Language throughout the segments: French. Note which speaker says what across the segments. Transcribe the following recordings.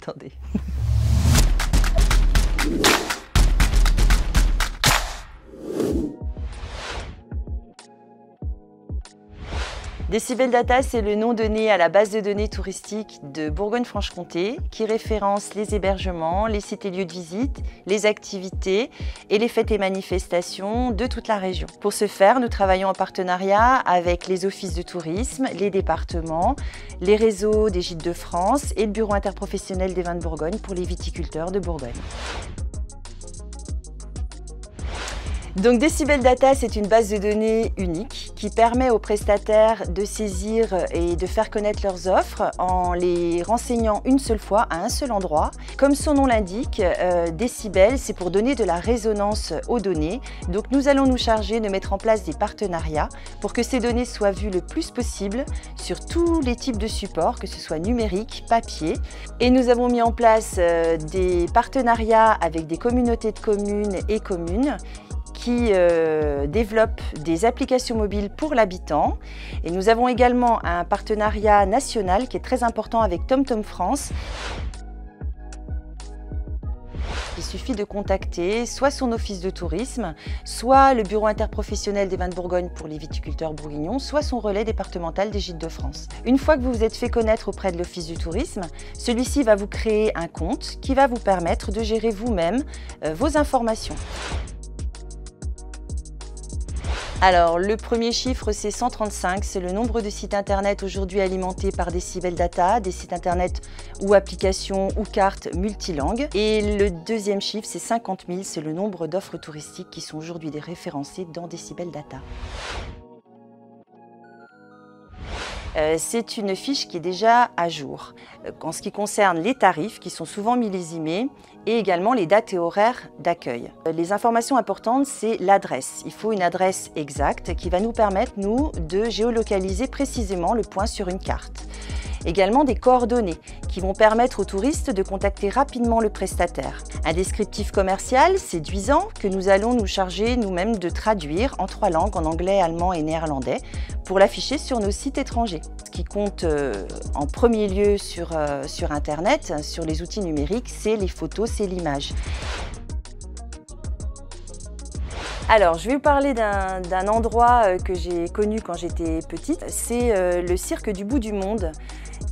Speaker 1: Attendez. Decibel Data, c'est le nom donné à la base de données touristique de Bourgogne-Franche-Comté qui référence les hébergements, les sites et lieux de visite, les activités et les fêtes et manifestations de toute la région. Pour ce faire, nous travaillons en partenariat avec les offices de tourisme, les départements, les réseaux des Gîtes de France et le bureau interprofessionnel des vins de Bourgogne pour les viticulteurs de Bourgogne. Donc Decibel Data, c'est une base de données unique qui permet aux prestataires de saisir et de faire connaître leurs offres en les renseignant une seule fois à un seul endroit. Comme son nom l'indique, Decibel, c'est pour donner de la résonance aux données. Donc nous allons nous charger de mettre en place des partenariats pour que ces données soient vues le plus possible sur tous les types de supports, que ce soit numérique, papier. Et nous avons mis en place des partenariats avec des communautés de communes et communes qui développe des applications mobiles pour l'habitant. Et nous avons également un partenariat national qui est très important avec TomTom France. Il suffit de contacter soit son office de tourisme, soit le bureau interprofessionnel des vins de Bourgogne pour les viticulteurs bourguignons, soit son relais départemental des Gîtes de France. Une fois que vous vous êtes fait connaître auprès de l'office du tourisme, celui-ci va vous créer un compte qui va vous permettre de gérer vous-même vos informations. Alors, le premier chiffre, c'est 135, c'est le nombre de sites internet aujourd'hui alimentés par Decibel Data, des sites internet ou applications ou cartes multilangues. Et le deuxième chiffre, c'est 50 000, c'est le nombre d'offres touristiques qui sont aujourd'hui référencées dans Decibel Data. C'est une fiche qui est déjà à jour en ce qui concerne les tarifs qui sont souvent millésimés et également les dates et horaires d'accueil. Les informations importantes, c'est l'adresse. Il faut une adresse exacte qui va nous permettre, nous, de géolocaliser précisément le point sur une carte. Également des coordonnées qui vont permettre aux touristes de contacter rapidement le prestataire. Un descriptif commercial séduisant que nous allons nous charger nous-mêmes de traduire en 3 langues, en anglais, allemand et néerlandais, pour l'afficher sur nos sites étrangers. Ce qui compte en premier lieu sur Internet, sur les outils numériques, c'est les photos, c'est l'image. Alors, je vais vous parler d'un endroit que j'ai connu quand j'étais petite. C'est le cirque du bout du monde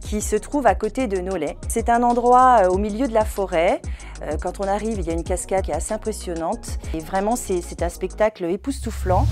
Speaker 1: qui se trouve à côté de Nolay. C'est un endroit au milieu de la forêt. Quand on arrive, il y a une cascade qui est assez impressionnante. Et vraiment, c'est un spectacle époustouflant.